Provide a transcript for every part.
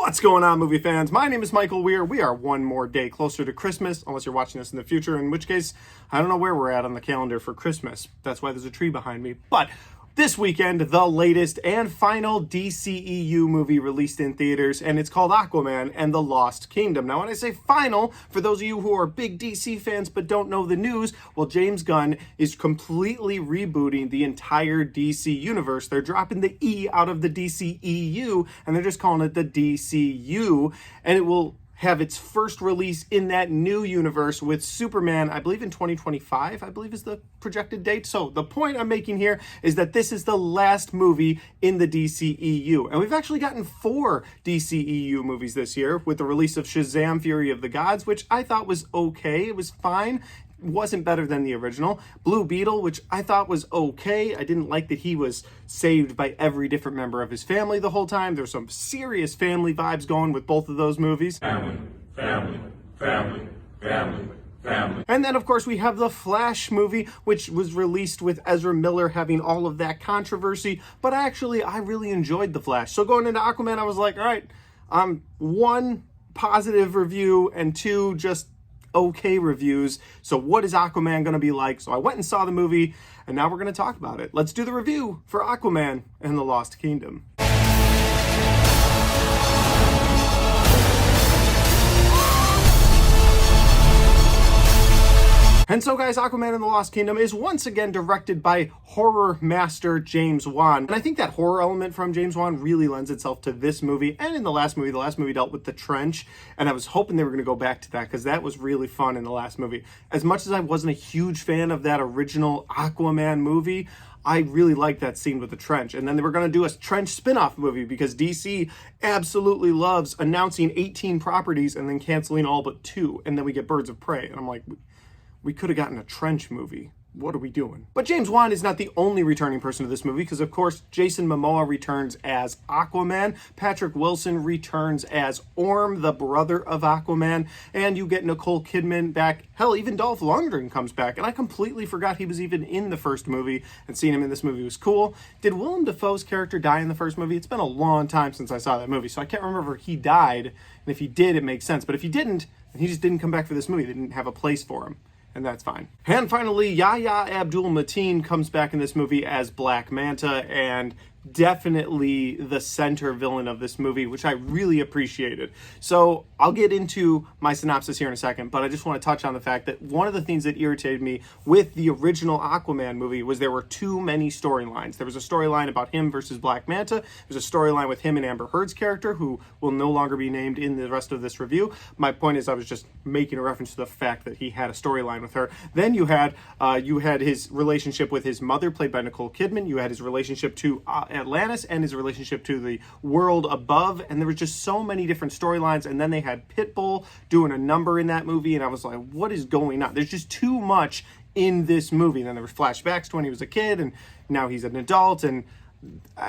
What's going on, movie fans? My name is Michael Weer. We are one more day closer to Christmas, unless you're watching this in the future, in which case, I don't know where we're at on the calendar for Christmas. That's why there's a tree behind me. But this weekend, the latest and final DCEU movie released in theaters, and it's called Aquaman and the Lost Kingdom. Now, when I say final, for those of you who are big DC fans but don't know the news, well, James Gunn is completely rebooting the entire DC universe. They're dropping the E out of the DCEU, and they're just calling it the DCU, and it will have its first release in that new universe with Superman, I believe in 2025, I believe is the projected date. So the point I'm making here is that this is the last movie in the DCEU. And we've actually gotten 4 DCEU movies this year with the release of Shazam! Fury of the Gods, which I thought was okay. It was fine. Wasn't better than the original. Blue Beetle, which I thought was okay. I didn't like that he was saved by every different member of his family the whole time. There's some serious family vibes going with both of those movies. Family, family, family, family, family. And then, of course, we have the Flash movie, which was released with Ezra Miller having all of that controversy. But actually, I really enjoyed the Flash. So going into Aquaman, I was like, all right, 1, positive review, and 2, just okay reviews. So what is Aquaman going to be like? So I went and saw the movie, and now we're going to talk about it. Let's do the review for Aquaman and the Lost Kingdom. And so, guys, Aquaman and the Lost Kingdom is once again directed by horror master James Wan. And I think that horror element from James Wan really lends itself to this movie. And in the last movie dealt with the trench. And I was hoping they were going to go back to that because that was really fun in the last movie. As much as I wasn't a huge fan of that original Aquaman movie, I really liked that scene with the trench. And then they were going to do a trench spin-off movie because DC absolutely loves announcing 18 properties and then canceling all but 2. And then we get Birds of Prey. And I'm like, we could have gotten a trench movie. What are we doing? But James Wan is not the only returning person to this movie because, of course, Jason Momoa returns as Aquaman. Patrick Wilson returns as Orm, the brother of Aquaman. And you get Nicole Kidman back. Hell, even Dolph Lundgren comes back. And I completely forgot he was even in the first movie, and seeing him in this movie was cool. Did Willem Dafoe's character die in the first movie? It's been a long time since I saw that movie, so I can't remember if he died. And if he did, it makes sense. But if he didn't, then he just didn't come back for this movie. They didn't have a place for him. And that's fine. And finally, Yahya Abdul-Mateen comes back in this movie as Black Manta, and definitely the center villain of this movie, which I really appreciated. So I'll get into my synopsis here in a second, but I just want to touch on the fact that one of the things that irritated me with the original Aquaman movie was there were too many storylines. There was a storyline about him versus Black Manta. There's a storyline with him and Amber Heard's character, who will no longer be named in the rest of this review. My point is I was just making a reference to the fact that he had a storyline with her. Then you had his relationship with his mother, played by Nicole Kidman. You had his relationship to Atlantis and his relationship to the world above, and there was just so many different storylines. And then they had Pitbull doing a number in that movie, and I was like, what is going on? There's just too much in this movie. And then there were flashbacks to when he was a kid, and now he's an adult, and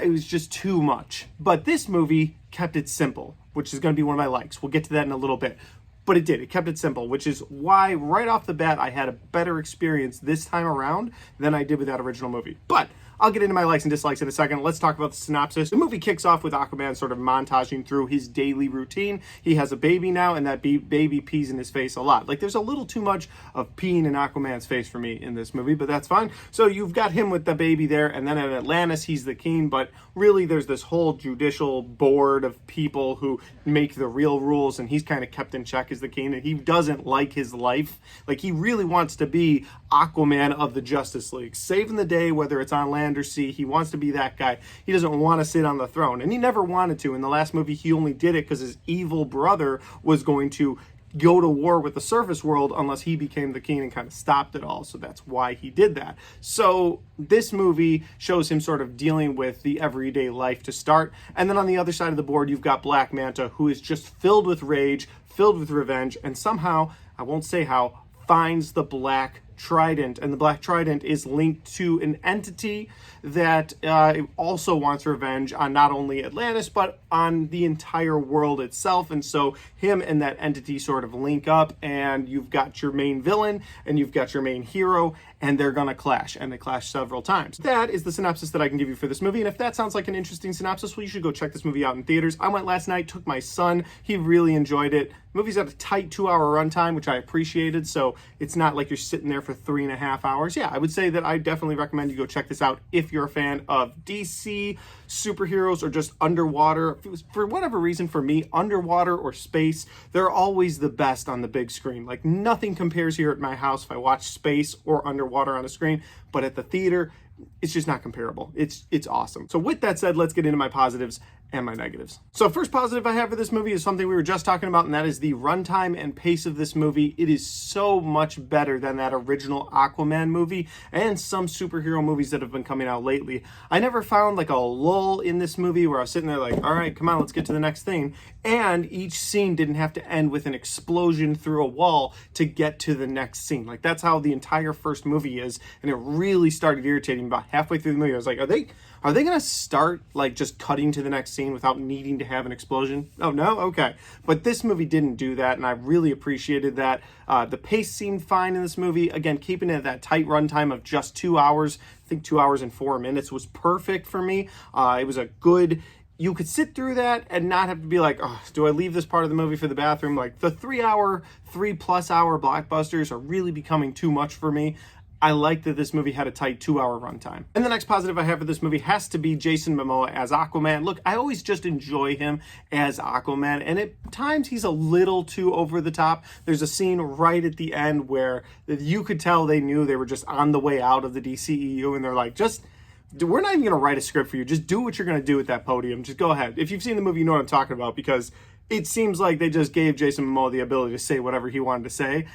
it was just too much. But this movie kept it simple, which is going to be one of my likes. We'll get to that in a little bit. But it did. It kept it simple, which is why right off the bat I had a better experience this time around than I did with that original movie. But I'll get into my likes and dislikes in a second. Let's talk about the synopsis. The movie kicks off with Aquaman sort of montaging through his daily routine. He has a baby now, and that baby pees in his face a lot. Like, there's a little too much of peeing in Aquaman's face for me in this movie, but that's fine. So you've got him with the baby there, and then at Atlantis, he's the king, but really there's this whole judicial board of people who make the real rules, and he's kind of kept in check as the king, and he doesn't like his life. Like, he really wants to be Aquaman of the Justice League, saving the day, whether it's on land or sea. He wants to be that guy. He doesn't want to sit on the throne, and he never wanted to. In the last movie, he only did it because his evil brother was going to go to war with the surface world unless he became the king and kind of stopped it all. So that's why he did that. So this movie shows him sort of dealing with the everyday life to start. And then on the other side of the board, you've got Black Manta, who is just filled with rage, filled with revenge, and somehow, I won't say how, finds the Black trident, and the Black Trident is linked to an entity that also wants revenge on not only Atlantis, but on the entire world itself. And so him and that entity sort of link up, and you've got your main villain and you've got your main hero, and they're gonna clash, and they clash several times. That is the synopsis that I can give you for this movie, and if that sounds like an interesting synopsis, well, you should go check this movie out in theaters. I went last night, took my son, he really enjoyed it. The movie's at a tight 2-hour runtime, which I appreciated, so it's not like you're sitting there for 3.5 hours. Yeah, I would say that I definitely recommend you go check this out if you're a fan of DC, superheroes, or just underwater. If it was, for whatever reason, for me, underwater or space, they're always the best on the big screen. Like, nothing compares here at my house if I watch space or underwater on a screen, but at the theater, it's just not comparable. It's awesome. So with that said, let's get into my positives and my negatives. So first positive I have for this movie is something we were just talking about, and that is the runtime and pace of this movie. It is so much better than that original Aquaman movie and some superhero movies that have been coming out lately. I never found like a lull in this movie where I was sitting there like, all right, come on, let's get to the next thing. And each scene didn't have to end with an explosion through a wall to get to the next scene. Like, that's how the entire first movie is, and it really started irritating me about halfway through the movie. I was like, are they gonna start like just cutting to the next scene without needing to have an explosion? Oh no? Okay. But this movie didn't do that, and I really appreciated that. The pace seemed fine in this movie. Again, keeping it at that tight runtime of just 2 hours. I think 2 hours and 4 minutes was perfect for me. It was a good... You could sit through that and not have to be like, oh, do I leave this part of the movie for the bathroom? Like, the 3+ hour blockbusters are really becoming too much for me. I like that this movie had a tight 2-hour runtime. And the next positive I have for this movie has to be Jason Momoa as Aquaman. Look, I always just enjoy him as Aquaman, and at times he's a little too over the top. There's a scene right at the end where you could tell they knew they were just on the way out of the DCEU, and they're like, we're not even going to write a script for you. Just do what you're going to do at that podium. Just go ahead. If you've seen the movie, you know what I'm talking about, because it seems like they just gave Jason Momoa the ability to say whatever he wanted to say.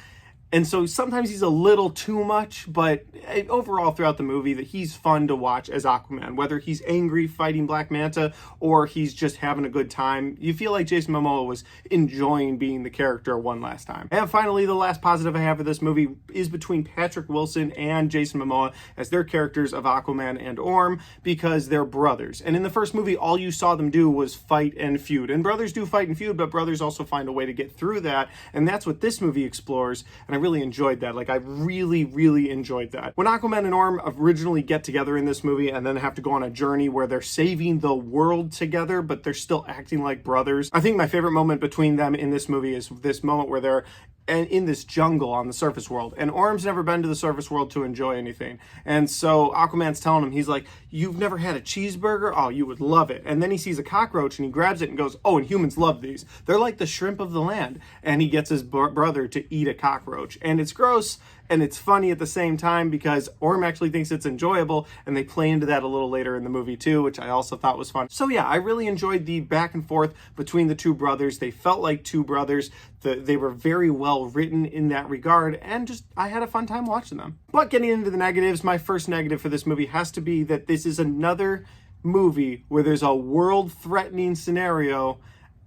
And so sometimes he's a little too much, but overall throughout the movie, that he's fun to watch as Aquaman. Whether he's angry fighting Black Manta or he's just having a good time, you feel like Jason Momoa was enjoying being the character one last time. And finally, the last positive I have for this movie is between Patrick Wilson and Jason Momoa as their characters of Aquaman and Orm, because they're brothers. And in the first movie, all you saw them do was fight and feud. And brothers do fight and feud, but brothers also find a way to get through that. And that's what this movie explores. And I really enjoyed that. Like, I really enjoyed that. When Aquaman and Orm originally get together in this movie and then have to go on a journey where they're saving the world together, but they're still acting like brothers. I think my favorite moment between them in this movie is this moment where they're in this jungle on the surface world, and Orm's never been to the surface world to enjoy anything, and so Aquaman's telling him, he's like, you've never had a cheeseburger? Oh, you would love it. And then he sees a cockroach and he grabs it and goes, oh, and humans love these, they're like the shrimp of the land. And he gets his brother to eat a cockroach, and it's gross and it's funny at the same time because Orm actually thinks it's enjoyable, and they play into that a little later in the movie too, which I also thought was fun. So yeah, I really enjoyed the back and forth between the two brothers. They felt like two brothers. They were very well written in that regard, and just I had a fun time watching them. But getting into the negatives, my first negative for this movie has to be that this is another movie where there's a world-threatening scenario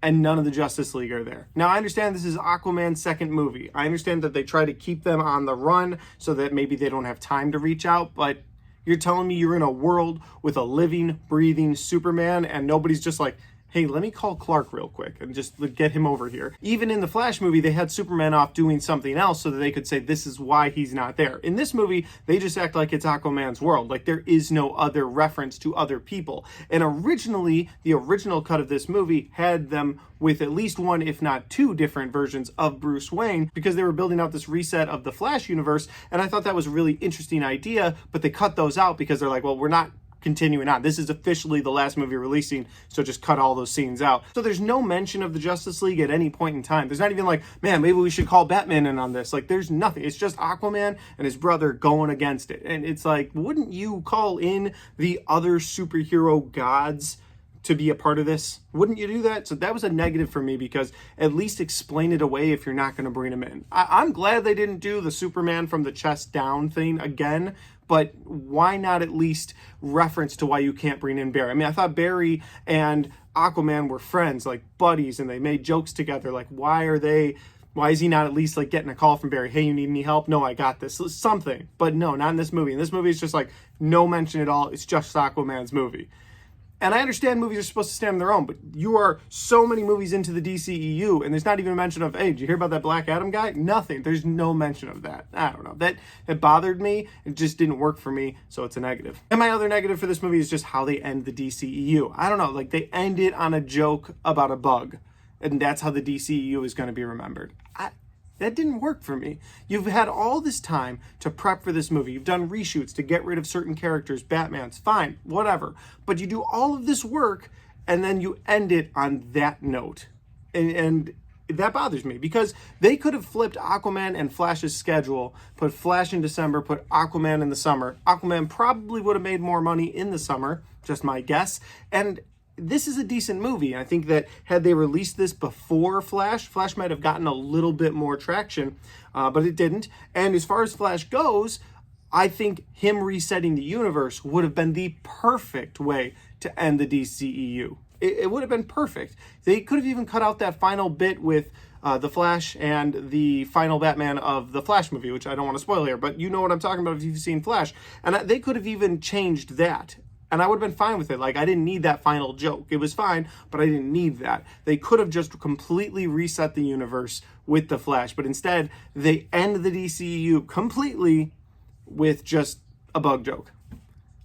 and none of the Justice League are there. Now, I understand this is Aquaman's second movie. I understand that they try to keep them on the run so that maybe they don't have time to reach out, but you're telling me you're in a world with a living, breathing Superman and nobody's just like, hey, let me call Clark real quick and just get him over here. Even in the Flash movie, they had Superman off doing something else so that they could say this is why he's not there. In this movie, they just act like it's Aquaman's world, like there is no other reference to other people. And originally, the original cut of this movie had them with at least one, if not two, different versions of Bruce Wayne, because they were building out this reset of the Flash universe, and I thought that was a really interesting idea, but they cut those out because they're like, well, we're not continuing on. This is officially the last movie releasing, so just cut all those scenes out. So there's no mention of the Justice League at any point in time. There's not even like, man, maybe we should call Batman in on this. Like, there's nothing. It's just Aquaman and his brother going against it. And it's like, wouldn't you call in the other superhero gods to be a part of this? Wouldn't you do that? So that was a negative for me, because at least explain it away if you're not going to bring him in. I'm glad they didn't do the Superman from the chest down thing again, but why not at least reference to why you can't bring in Barry? I mean, I thought Barry and Aquaman were friends, like buddies, and they made jokes together. Like, why are they Why is he not at least like getting a call from Barry? Hey, you need any help? No, I got this. Something. But no, not in this movie. In this movie, it's just like no mention at all. It's just Aquaman's movie. And I understand movies are supposed to stand on their own, but you are so many movies into the DCEU, and there's not even a mention of, hey, did you hear about that Black Adam guy? Nothing. There's no mention of that. I don't know. That bothered me. It just didn't work for me, so it's a negative. And my other negative for this movie is just how they end the DCEU. I don't know. Like, they end it on a joke about a bug, and that's how the DCEU is going to be remembered. That didn't work for me. You've had all this time to prep for this movie. You've done reshoots to get rid of certain characters, Batman's, fine, whatever. But you do all of this work, and then you end it on that note. And that bothers me, because they could have flipped Aquaman and Flash's schedule, put Flash in December, put Aquaman in the summer. Aquaman probably would have made more money in the summer, just my guess. And this is a decent movie. I think that had they released this before Flash might have gotten a little bit more traction, but it didn't. And as far as Flash goes, I think him resetting the universe would have been the perfect way to end the DCEU. It would have been perfect. They could have even cut out that final bit with the Flash and the final Batman of the Flash movie, which I don't want to spoil here, but you know what I'm talking about if you've seen Flash. And they could have even changed that. And I would have been fine with it. Like, I didn't need that final joke. It was fine, but I didn't need that. They could have just completely reset the universe with the Flash, but instead, they end the DCEU completely with just a bug joke.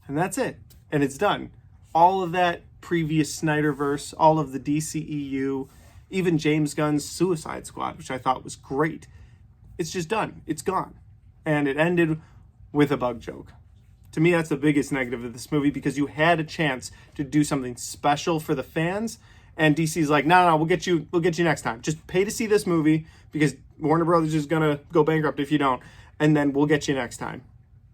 And that's it. And it's done. All of that previous Snyderverse, all of the DCEU, even James Gunn's Suicide Squad, which I thought was great. It's just done. It's gone. And it ended with a bug joke. To me, that's the biggest negative of this movie, because you had a chance to do something special for the fans, and DC's like, no, we'll get you next time. Just pay to see this movie, because Warner Brothers is gonna go bankrupt if you don't, and then we'll get you next time.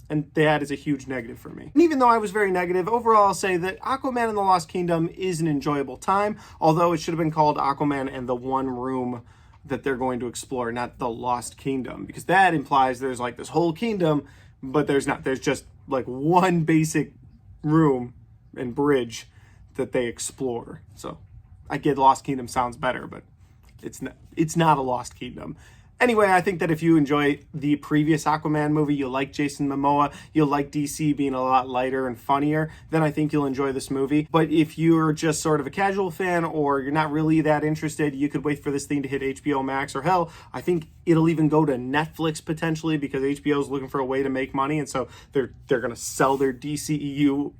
And that is a huge negative for me. And even though I was very negative, overall I'll say that Aquaman and the Lost Kingdom is an enjoyable time, although it should have been called Aquaman and the One Room that they're going to explore, not the Lost Kingdom, because that implies there's like this whole kingdom, but there's not. There's just like one basic room and bridge that they explore. So I get Lost Kingdom sounds better, but it's not a Lost Kingdom. Anyway, I think that if you enjoy the previous Aquaman movie, you like Jason Momoa, you'll like DC being a lot lighter and funnier, then I think you'll enjoy this movie. But if you're just sort of a casual fan, or you're not really that interested, you could wait for this thing to hit HBO Max, or hell, I think it'll even go to Netflix potentially, because HBO is looking for a way to make money, and so they're going to sell their DCEU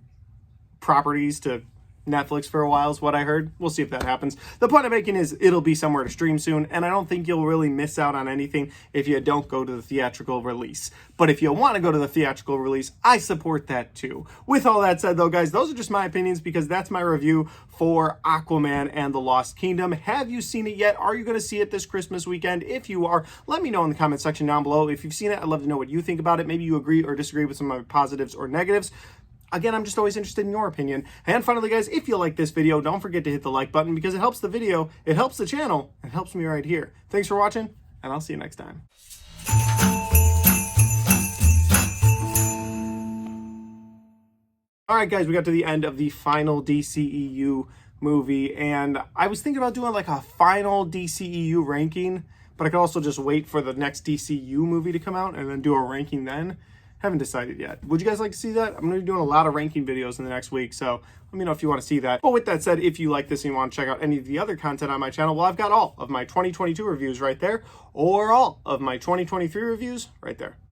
properties to Netflix for a while is what I heard. We'll see if that happens. The point I'm making is it'll be somewhere to stream soon, and I don't think you'll really miss out on anything if you don't go to the theatrical release. But if you want to go to the theatrical release, I support that too. With all that said though, guys, those are just my opinions, because that's my review for Aquaman and the Lost Kingdom. Have you seen it yet? Are you going to see it this Christmas weekend? If you are, let me know in the comment section down below. If you've seen it, I'd love to know what you think about it. Maybe you agree or disagree with some of my positives or negatives. Again, I'm just always interested in your opinion. And finally, guys, if you like this video, don't forget to hit the like button, because it helps the video, it helps the channel, it helps me right here. Thanks for watching, and I'll see you next time. All right, guys, we got to the end of the final DCEU movie, and I was thinking about doing like a final DCEU ranking, but I could also just wait for the next DCEU movie to come out and then do a ranking then. Haven't decided yet. Would you guys like to see that? I'm going to be doing a lot of ranking videos in the next week, so let me know if you want to see that. But with that said, if you like this and you want to check out any of the other content on my channel, well, I've got all of my 2022 reviews right there, or all of my 2023 reviews right there.